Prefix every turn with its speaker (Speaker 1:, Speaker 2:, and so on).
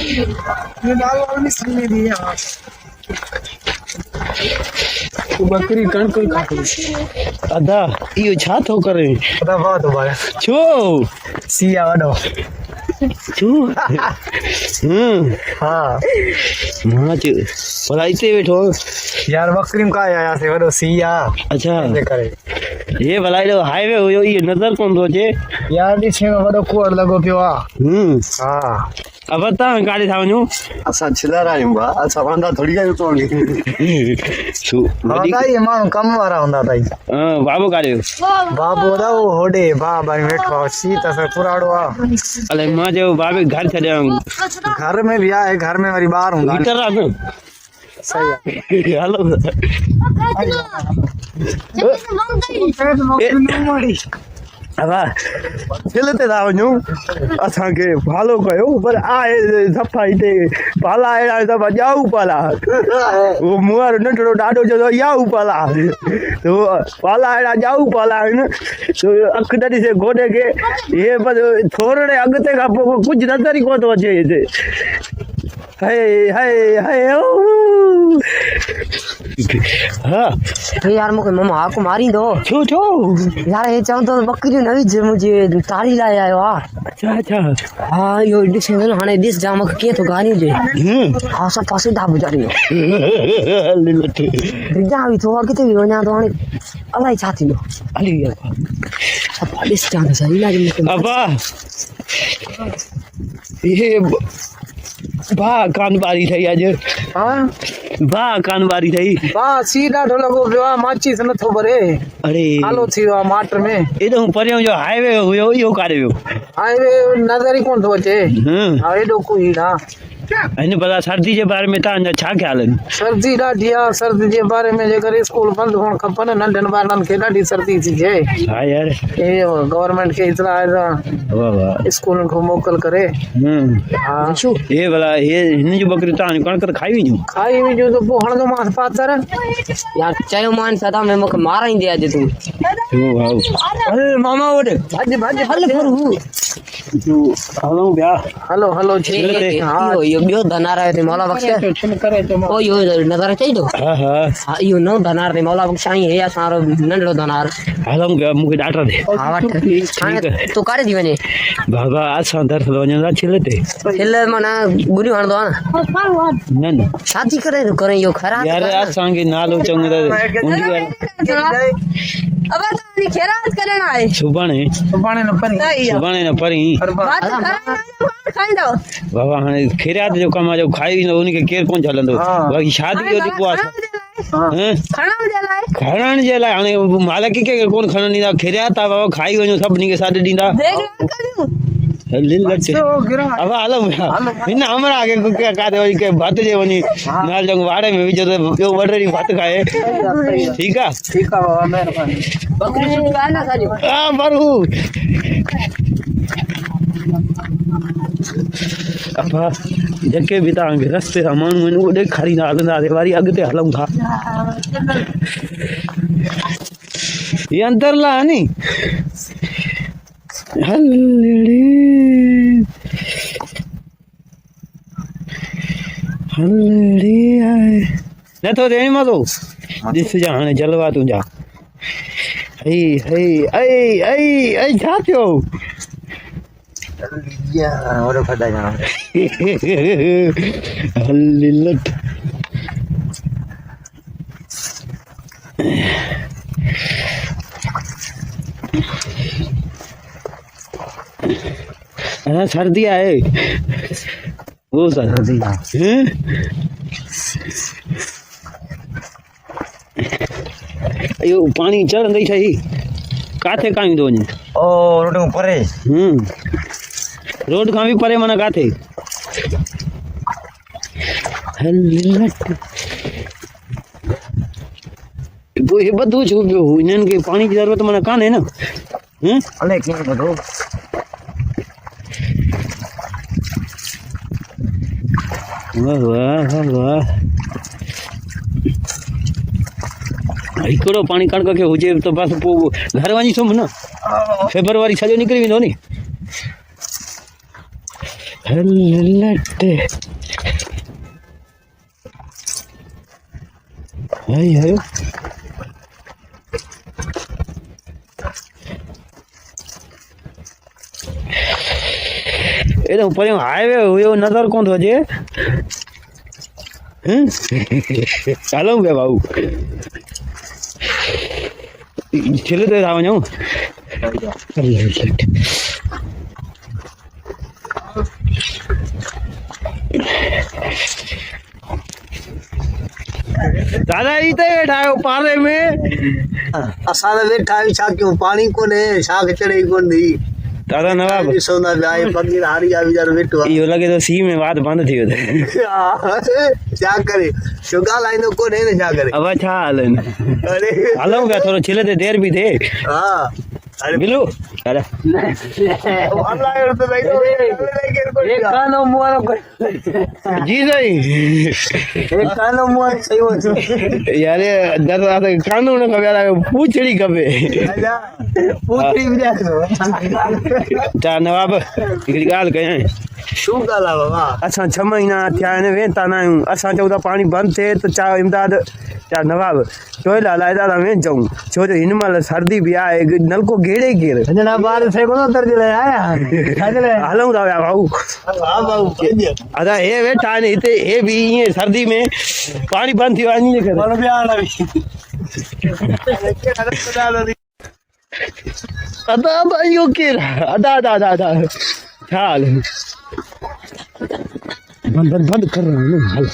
Speaker 1: ये दाल वाल में सही दी है बकरी कणक खाती
Speaker 2: अदा यो छा थो करे
Speaker 1: अदा बात हो भाई
Speaker 2: छो
Speaker 1: सिया वाडो
Speaker 2: छो
Speaker 1: हाँ
Speaker 2: माच भला इते बैठो
Speaker 1: यार बकरी में का आया से वाडो सिया
Speaker 2: अच्छा
Speaker 1: दे करे
Speaker 2: ये भला जो हाईवे हुयो ये नजर कोन थो अचे
Speaker 1: यार ॾिसे वाडो कोड़ लॻो पियो आहे हाँ
Speaker 2: अब ता गाड़ी था वञू
Speaker 3: असां छिलर आहियूं भाउ असां वांदा थोड़ी आहियूं तोड़ी
Speaker 1: हाँ ताई माण्हू कम वारा हूंदा ताई
Speaker 2: बाबू काढ़ियो
Speaker 1: बाबू दा वो होॾे भाउ भाई वेठो आहे शीत असां पुराड़ो आहे
Speaker 2: अले मां जो बाबे घर छॾियां
Speaker 1: घर में भी आहे घर में वरी ॿार हूंदा
Speaker 2: भीतर आ न
Speaker 1: सही आहे
Speaker 2: हलो अब छिलते था वञू असांखे फॉलो कयो पर आहे सफ़ा हिते पाला अहिड़ा सभु ॼाऊ पाला उहो मुंहुं नंढड़ो ॾाढो चवंदो याऊ पाला त पाला अहिड़ा ॼाऊ पाला आहिनि अखि न ॾिसे घोड़े खे इहे बसि थोरे अॻिते खां पोइ कुझु नज़र ई कोन थो अचे हिते हाय हाय हाय हाँ
Speaker 4: यार मुझे मम्मा आपको मारी दो
Speaker 2: छो छो
Speaker 4: यार ये चाहूं तो बकरी नवी जे मुझे तारी लाए आयो आ
Speaker 2: अच्छा अच्छा
Speaker 4: हां यो डिस ने हाने डिस जाम के तो गानी जे हां सब पासे दाब जा रही दिजा भी तो किते भी वना तो हाने अलाई छाती लो अली यार सब डिस जाम सही लागे
Speaker 2: अबा ये बा कान बारी थई आज
Speaker 1: हाँ
Speaker 2: बा कान बारी थई
Speaker 1: बा सी ॾाढो लॻो पियो आहे माचिस नथो भरे
Speaker 2: अरे
Speaker 1: आलो थी वियो आहे माट में
Speaker 2: एॾो परियों जो हाईवे हुयो इहो कारे वियो
Speaker 1: हाईवे नज़र ई कोन थो अचे हा एॾो कोई ना
Speaker 2: हिन भला सर्दी जे बारे में तव्हांजा छा ख़्याल आहिनि
Speaker 1: सर्दी ॾाढी आहे सर्दी जे बारे में जेकर स्कूल बंदि हुअण खपनि नंढनि ॿारनि खे ॾाढी सर्दी थी थिए
Speaker 2: हा यार
Speaker 1: गवर्नमेंट खे इतला आहे
Speaker 2: वाह वाह
Speaker 1: स्कूलनि खां मोकल करे हा
Speaker 2: ये भला ये हिन जो बकरी तव्हां कणक खाई विझूं
Speaker 1: खाई विझूं त पोइ हणंदोमांसि पातर
Speaker 4: यार चयो मान सदा में मुख माराईंदे अॼु तूं
Speaker 2: अरे मामा वटि
Speaker 1: भॼ भॼ
Speaker 4: हल फरू
Speaker 2: हलूं पिया
Speaker 1: हलो हलो
Speaker 4: हां यो बियो धनार आहे ते मौला बख्शे ओ यो नज़र अचे थो
Speaker 2: हा हा
Speaker 4: हां यो नो धनार ते मौला बख्शाई है असारो नंढड़ो धनार
Speaker 2: हलूं पिया मूंखे ॾाढा दे
Speaker 4: हां वठ तू कारे थी वञे
Speaker 2: बाबा असां दर वञा छिलते
Speaker 4: हिल मना गुरी हणदो आ
Speaker 2: न न
Speaker 4: शादी करे तो करे यो खराब
Speaker 2: यार असांखे नालो चङो त
Speaker 5: अब तो खैरात करना है
Speaker 2: सुभाणे
Speaker 1: सुभाणे न
Speaker 2: परी
Speaker 5: बात खाइंदो
Speaker 2: बाबा हाणे खैरात जो कम जो खाई वेंदो उनखे केर कोन झलंदो बाक़ी शादी जो जेको आहे खणण जे लाइ हाणे मालिक खे कोन खणण ॾींदा खैरात आहे बाबा खाई वञो सभिनी खे साॾ ॾींदा अब हलो हिन हमरा आगे काथे वञी के भात जे वञी नाल जंग वाड़े में विझो त ॿियो वॾड़ी भात खाए ठीकु आहे
Speaker 1: बाबा महिरबानी
Speaker 4: बकरी सुठी ॻाल्हि न खाजो
Speaker 2: हा बरू अबा जेके बि तव्हांखे रस्ते सां माण्हू आहिनि उहो ॾेखारींदा हलंदासीं वरी अॻिते हलूं था ये अंदर ला नी हलड़ी हलड़ी आए नथो थिए मज़ो ॾिस जा हाणे जलवा तुंहिंजा हई हई ऐ ऐ ऐ छा थियो
Speaker 3: ओरो खड्डा जाना
Speaker 2: हली लट सर्दी आहे वो सर्दी यो पानी चढ़ गई सही काथे काई दो ने
Speaker 3: ओ रोड में परे
Speaker 2: रोड खां भी परे माना काथे वो ये बदू छो इनन के पानी की जरूरत माना कान है ना
Speaker 3: अले के बदो
Speaker 2: वाह वाह वाह हिकिड़ो पानी कणक खे हुजे त बसि पोइ घर वञी सुम्ह न फेब्रुआरी सॼो निकिरी वेंदो नी लट्टे है એ તો ઉપર હાઈવે એવો નજર કોણ થશે ચાલો બે બાબુ છેલ્લે તો આવો જાઉં दादा इते बैठा है पारे में
Speaker 3: असां त वेठा आहियूं छा कयूं पाणी कोन्हे छा चढ़े कोन थी
Speaker 2: दादा नवाब
Speaker 3: ॾिसंदा पिया आहे फकीर हारी आहे वीचारो वेठो आहे
Speaker 2: इहो लॻे थो सी में बात बंदि थी वियो
Speaker 3: छा करे छो ॻाल्हाईंदो कोन्हे न छा करे
Speaker 2: अब छा हाल आहिनि
Speaker 3: अरे
Speaker 2: हलूं पिया थोरो छिले ते देरि बि थिए
Speaker 3: हा अरे
Speaker 2: बिलू अरे
Speaker 1: कानो मुआरो
Speaker 2: जी साईं
Speaker 3: कानो मुंहुं सही हो
Speaker 2: यार दादा कानून खपे यार पूछड़ी खपे
Speaker 3: पूछड़ी बि
Speaker 2: छा नवाब हिकिड़ी ॻाल्हि कयां
Speaker 3: शू ॻाल्हि आहे बाबा
Speaker 2: असां 6 महीना थिया आहिनि वेंदा न आहियूं असां चऊं था पाणी बंदि थिए त छा इमदाद छा नवाब टोइल हलाए था वें चऊं छो जो हिन महिल सर्दी बि आहे नलको गेड़े केर
Speaker 1: जना बार से कोनो दर्ज ले आया
Speaker 2: हलूं था भाऊ
Speaker 3: हा बाबू
Speaker 2: अदा हे वेठा आहिनि हिते हे बि ईअं सर्दी में पाणी बंदि थियो आहे इन करे अदा अदा इहो केरु अदा अदा अदा अदा छा हाल बंदि बंदि बंदि कर रहा हूं हल